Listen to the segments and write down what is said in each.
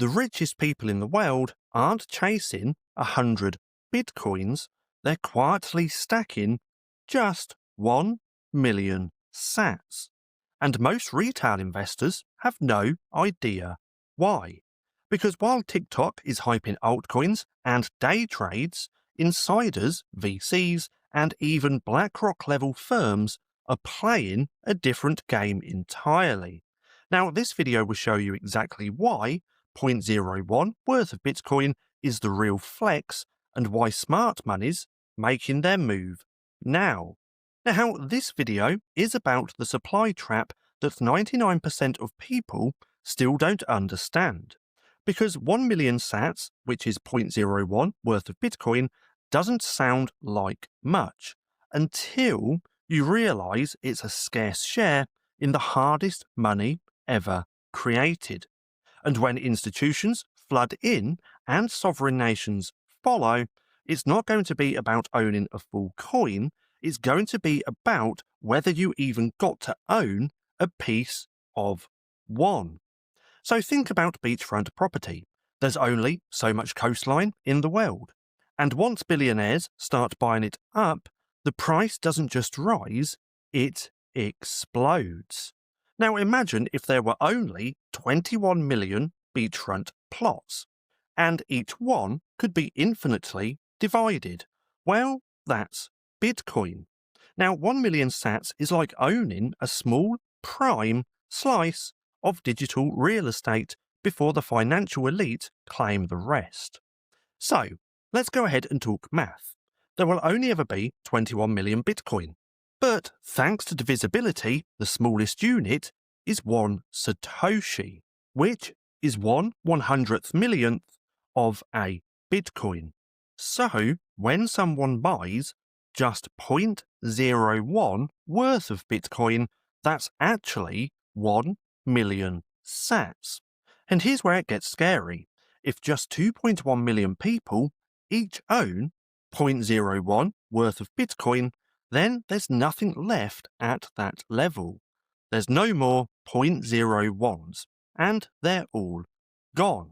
the richest people in the world aren't chasing 100 bitcoins, they're quietly stacking just 1 million sats. And most retail investors have no idea why. Because while TikTok is hyping altcoins and day trades, insiders, VCs, and even BlackRock-level firms are playing a different game entirely. Now, this video will show you exactly why zero point 0.01 worth of Bitcoin is the real flex and why smart money's making their move now. Now, this video is about the supply trap that 99% of people still don't understand. Because 1 million sats, which is 0.01 worth of Bitcoin, doesn't sound like much until you realize it's a scarce share in the hardest money ever created. And when institutions flood in and sovereign nations follow, it's not going to be about owning a full coin, it's going to be about whether you even got to own a piece of one. So think about beachfront property. There's only so much coastline in the world. And once billionaires start buying it up, the price doesn't just rise, it explodes. Now imagine if there were only 21 million beachfront plots, and each one could be infinitely divided. Well, that's Bitcoin. Now 1 million sats is like owning a small prime slice of digital real estate before the financial elite claim the rest. So, let's go ahead and talk math. There will only ever be 21 million Bitcoin. But thanks to divisibility, the smallest unit is 1 Satoshi, which is 1/100th millionth of a Bitcoin. So, when someone buys just 0.01 worth of Bitcoin, that's actually 1 million sats. And here's where it gets scary. If just 2.1 million people each own 0.01 worth of Bitcoin, then there's nothing left at that level. There's no more 0.01s, and they're all gone.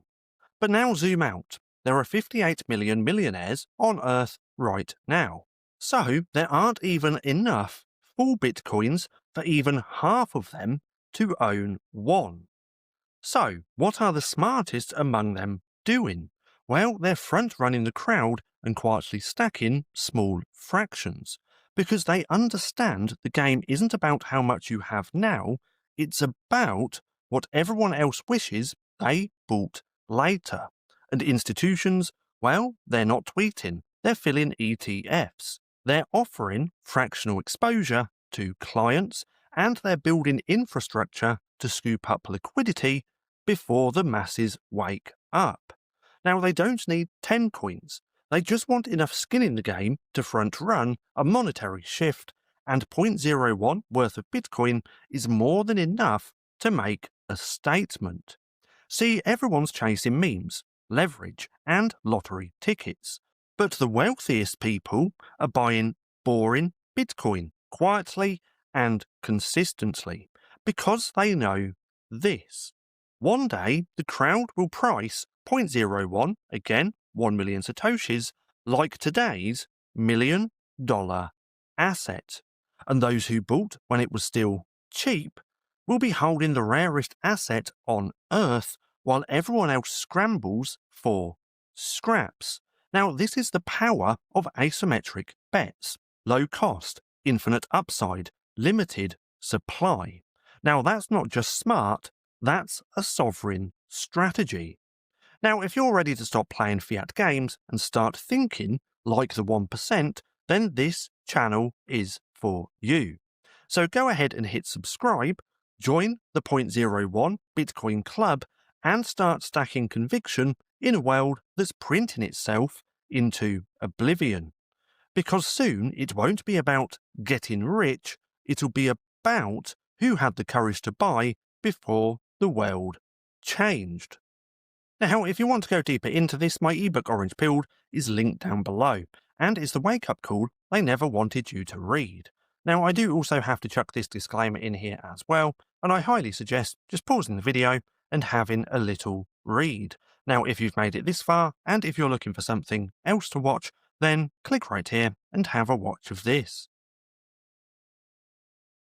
But now zoom out. There are 58 million millionaires on Earth right now. So there aren't even enough full Bitcoins for even half of them to own one. So, what are the smartest among them doing? Well, they're front-running the crowd and quietly stacking small fractions, because they understand the game isn't about how much you have now, it's about what everyone else wishes they bought later. And institutions, well, they're not tweeting, they're filling ETFs. They're offering fractional exposure to clients, and they're building infrastructure to scoop up liquidity before the masses wake up. Now, they don't need 10 coins. They just want enough skin in the game to front-run a monetary shift, and 0.01 worth of Bitcoin is more than enough to make a statement. See, everyone's chasing memes, leverage, and lottery tickets. But the wealthiest people are buying boring Bitcoin quietly and consistently because they know this. One day, the crowd will price 0.01, again, 1 million Satoshis, like today's $1 million asset. And those who bought when it was still cheap will be holding the rarest asset on Earth while everyone else scrambles for scraps. Now, this is the power of asymmetric bets. Low cost, infinite upside, limited supply. Now, that's not just smart, that's a sovereign strategy. Now, if you're ready to stop playing fiat games and start thinking like the 1%, then this channel is for you. So go ahead and hit subscribe, join the 0.01 Bitcoin Club, and start stacking conviction in a world that's printing itself into oblivion. Because soon it won't be about getting rich, it'll be about who had the courage to buy before the world changed. Now, if you want to go deeper into this, my ebook Orange Pilled is linked down below, and it's the wake-up call they never wanted you to read. Now, I do also have to chuck this disclaimer in here as well, and I highly suggest just pausing the video and having a little read. Now, if you've made it this far, and if you're looking for something else to watch, then click right here and have a watch of this.